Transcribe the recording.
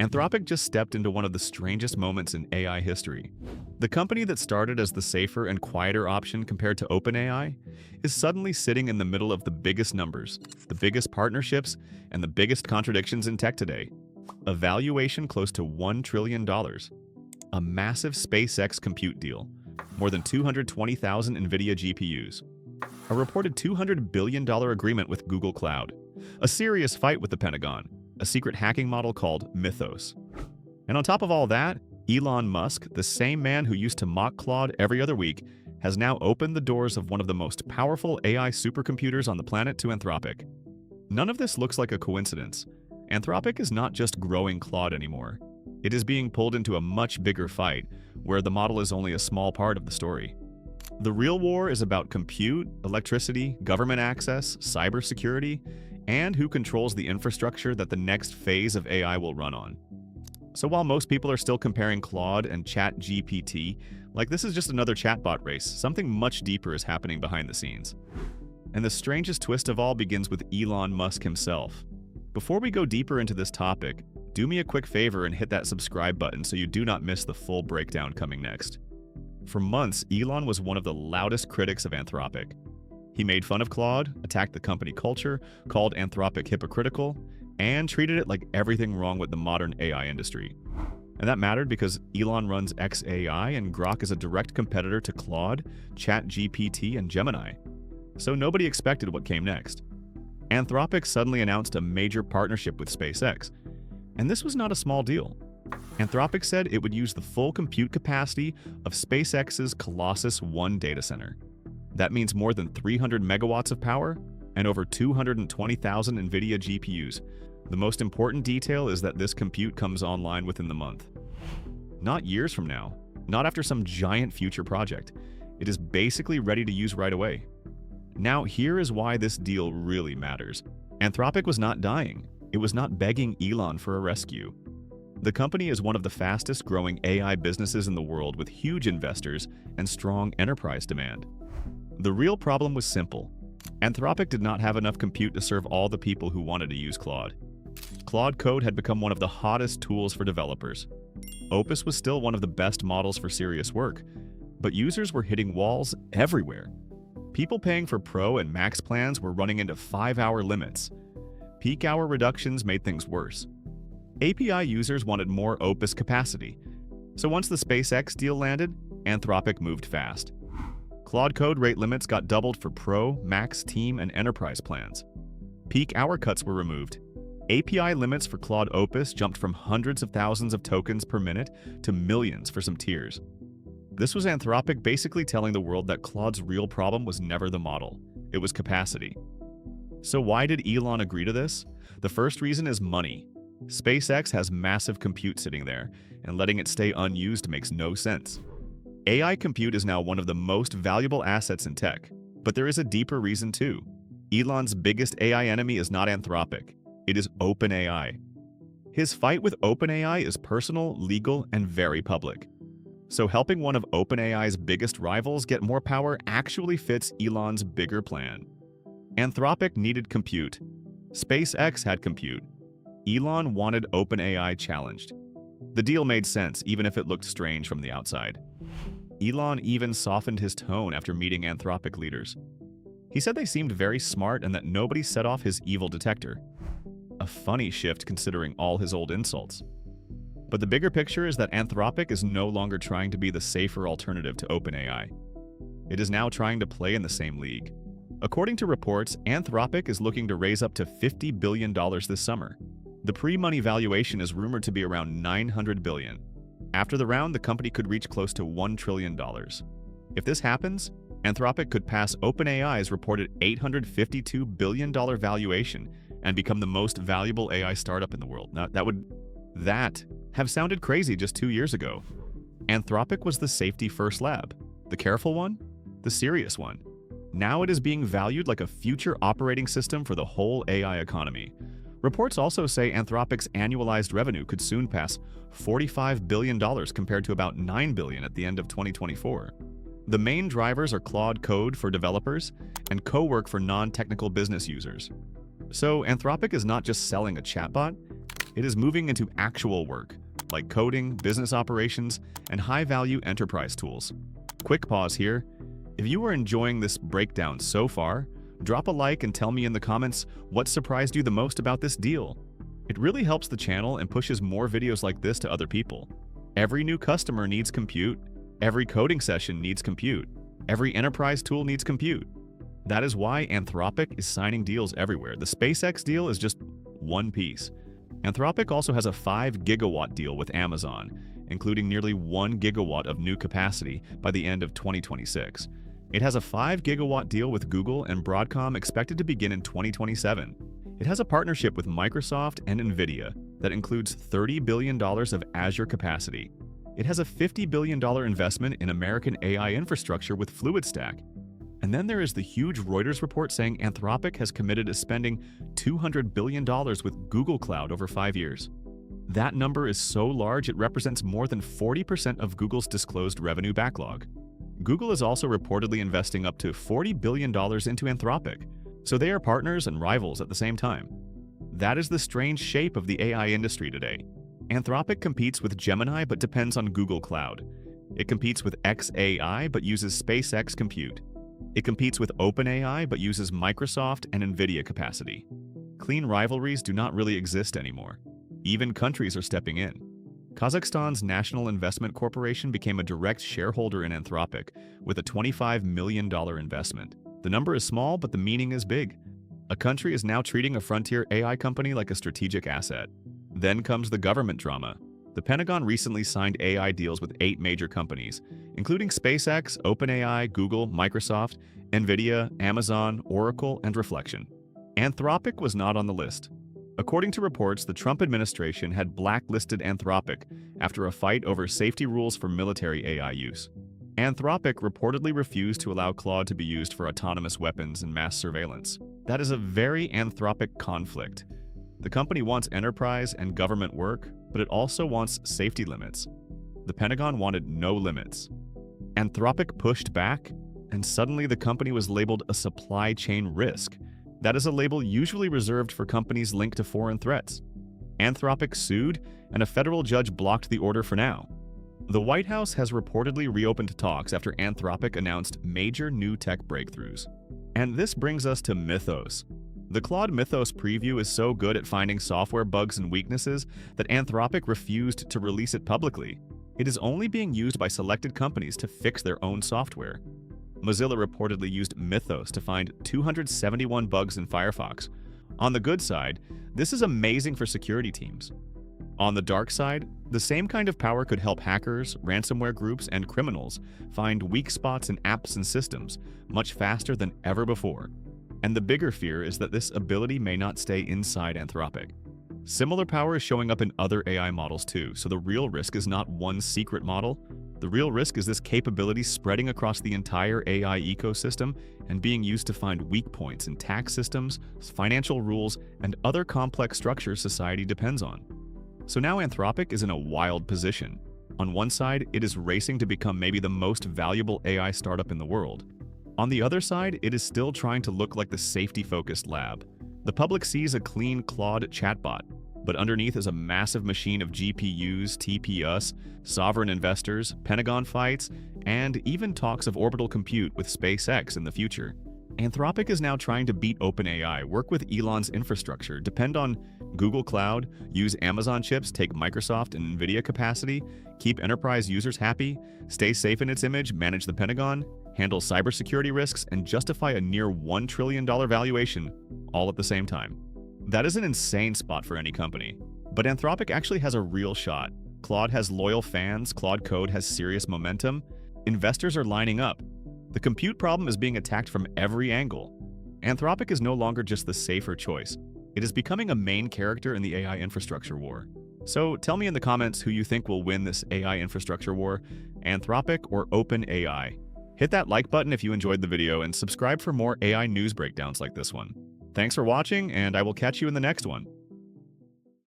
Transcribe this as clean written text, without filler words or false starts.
Anthropic just stepped into one of the strangest moments in AI history. The company that started as the safer and quieter option compared to OpenAI is suddenly sitting in the middle of the biggest numbers, the biggest partnerships, and the biggest contradictions in tech today. A valuation close to $1 trillion. A massive SpaceX compute deal. More than 220,000 NVIDIA GPUs. A reported $200 billion agreement with Google Cloud. A serious fight with the Pentagon. A secret hacking model called Mythos. And on top of all that, Elon Musk, the same man who used to mock Claude every other week, has now opened the doors of one of the most powerful AI supercomputers on the planet to Anthropic. None of this looks like a coincidence. Anthropic is not just growing Claude anymore. It is being pulled into a much bigger fight, where the model is only a small part of the story. The real war is about compute, electricity, government access, cybersecurity, and who controls the infrastructure that the next phase of AI will run on. So while most people are still comparing Claude and ChatGPT, like this is just another chatbot race, something much deeper is happening behind the scenes. And the strangest twist of all begins with Elon Musk himself. Before we go deeper into this topic, do me a quick favor and hit that subscribe button so you do not miss the full breakdown coming next. For months, Elon was one of the loudest critics of Anthropic. He made fun of Claude, attacked the company culture, called Anthropic hypocritical, and treated it like everything wrong with the modern AI industry. And that mattered because Elon runs xAI and Grok is a direct competitor to Claude, ChatGPT, and Gemini. So nobody expected what came next. Anthropic suddenly announced a major partnership with SpaceX. And this was not a small deal. Anthropic said it would use the full compute capacity of SpaceX's Colossus 1 data center. That means more than 300 megawatts of power and over 220,000 NVIDIA GPUs. The most important detail is that this compute comes online within the month. Not years from now, not after some giant future project. It is basically ready to use right away. Now, here is why this deal really matters. Anthropic was not dying. It was not begging Elon for a rescue. The company is one of the fastest growing AI businesses in the world with huge investors and strong enterprise demand. The real problem was simple. Anthropic did not have enough compute to serve all the people who wanted to use Claude. Claude Code had become one of the hottest tools for developers. Opus was still one of the best models for serious work, but users were hitting walls everywhere. People paying for Pro and Max plans were running into 5-hour limits. Peak hour reductions made things worse. API users wanted more Opus capacity. So once the SpaceX deal landed, Anthropic moved fast. Claude Code rate limits got doubled for Pro, Max, Team, and Enterprise plans. Peak hour cuts were removed. API limits for Claude Opus jumped from hundreds of thousands of tokens per minute to millions for some tiers. This was Anthropic basically telling the world that Claude's real problem was never the model, it was capacity. So why did Elon agree to this? The first reason is money. SpaceX has massive compute sitting there, and letting it stay unused makes no sense. AI compute is now one of the most valuable assets in tech, but there is a deeper reason too. Elon's biggest AI enemy is not Anthropic, it is OpenAI. His fight with OpenAI is personal, legal, and very public. So helping one of OpenAI's biggest rivals get more power actually fits Elon's bigger plan. Anthropic needed compute. SpaceX had compute. Elon wanted OpenAI challenged. The deal made sense, even if it looked strange from the outside. Elon even softened his tone after meeting Anthropic leaders. He said they seemed very smart and that nobody set off his evil detector. A funny shift considering all his old insults. But the bigger picture is that Anthropic is no longer trying to be the safer alternative to OpenAI. It is now trying to play in the same league. According to reports, Anthropic is looking to raise up to $50 billion this summer. The pre-money valuation is rumored to be around $900 billion. After the round, the company could reach close to $1 trillion. If this happens, Anthropic could pass OpenAI's reported $852 billion valuation and become the most valuable AI startup in the world. Now, that would have sounded crazy just 2 years ago. Anthropic was the safety-first lab, the careful one, the serious one. Now it is being valued like a future operating system for the whole AI economy. Reports also say Anthropic's annualized revenue could soon pass $45 billion compared to about $9 billion at the end of 2024. The main drivers are Claude Code for developers and Cowork for non-technical business users. So Anthropic is not just selling a chatbot, It is moving into actual work, like coding, business operations, and high-value enterprise tools. Quick pause here. If you are enjoying this breakdown so far, drop a like and tell me in the comments what surprised you the most about this deal. It really helps the channel and pushes more videos like this to other people. Every new customer needs compute. Every coding session needs compute. Every enterprise tool needs compute. That is why Anthropic is signing deals everywhere. The SpaceX deal is just one piece. Anthropic also has a 5 gigawatt deal with Amazon, including nearly 1 gigawatt of new capacity by the end of 2026. It has a 5 gigawatt deal with Google and Broadcom expected to begin in 2027. It has a partnership with Microsoft and NVIDIA that includes $30 billion of Azure capacity. It has a $50 billion investment in American AI infrastructure with FluidStack. And then there is the huge Reuters report saying Anthropic has committed to spending $200 billion with Google Cloud over 5 years. That number is so large it represents more than 40% of Google's disclosed revenue backlog. Google is also reportedly investing up to $40 billion into Anthropic, so they are partners and rivals at the same time. That is the strange shape of the AI industry today. Anthropic competes with Gemini but depends on Google Cloud. It competes with xAI but uses SpaceX compute. It competes with OpenAI but uses Microsoft and NVIDIA capacity. Clean rivalries do not really exist anymore. Even countries are stepping in. Kazakhstan's National Investment Corporation became a direct shareholder in Anthropic with a $25 million investment. The number is small, but the meaning is big. A country is now treating a frontier AI company like a strategic asset. Then comes the government drama. The Pentagon recently signed AI deals with 8 major companies, including SpaceX, OpenAI, Google, Microsoft, NVIDIA, Amazon, Oracle, and Reflection. Anthropic was not on the list. According to reports, the Trump administration had blacklisted Anthropic after a fight over safety rules for military AI use. Anthropic reportedly refused to allow Claude to be used for autonomous weapons and mass surveillance. That is a very Anthropic conflict. The company wants enterprise and government work, but it also wants safety limits. The Pentagon wanted no limits. Anthropic pushed back, and suddenly the company was labeled a supply chain risk. That is a label usually reserved for companies linked to foreign threats. Anthropic sued, and a federal judge blocked the order for now. The White House has reportedly reopened talks after Anthropic announced major new tech breakthroughs. And this brings us to Mythos. The Claude Mythos preview is so good at finding software bugs and weaknesses that Anthropic refused to release it publicly. It is only being used by selected companies to fix their own software. Mozilla reportedly used Mythos to find 271 bugs in Firefox. On the good side, this is amazing for security teams. On the dark side, the same kind of power could help hackers, ransomware groups, and criminals find weak spots in apps and systems much faster than ever before. And the bigger fear is that this ability may not stay inside Anthropic. Similar power is showing up in other AI models too, so the real risk is not one secret model. The real risk is this capability spreading across the entire AI ecosystem and being used to find weak points in tax systems, financial rules, and other complex structures society depends on. So now Anthropic is in a wild position. On one side, it is racing to become maybe the most valuable AI startup in the world. On the other side, it is still trying to look like the safety-focused lab. The public sees a clean Claude chatbot, but underneath is a massive machine of GPUs, TPUs, sovereign investors, Pentagon fights, and even talks of orbital compute with SpaceX in the future. Anthropic is now trying to beat OpenAI, work with Elon's infrastructure, depend on Google Cloud, use Amazon chips, take Microsoft and NVIDIA capacity, keep enterprise users happy, stay safe in its image, manage the Pentagon, handle cybersecurity risks, and justify a near $1 trillion valuation, all at the same time. That is an insane spot for any company. But Anthropic actually has a real shot. Claude has loyal fans, Claude Code has serious momentum, investors are lining up. The compute problem is being attacked from every angle. Anthropic is no longer just the safer choice. It is becoming a main character in the AI infrastructure war. So tell me in the comments who you think will win this AI infrastructure war, Anthropic or OpenAI. Hit that like button if you enjoyed the video and subscribe for more AI news breakdowns like this one. Thanks for watching, and I will catch you in the next one.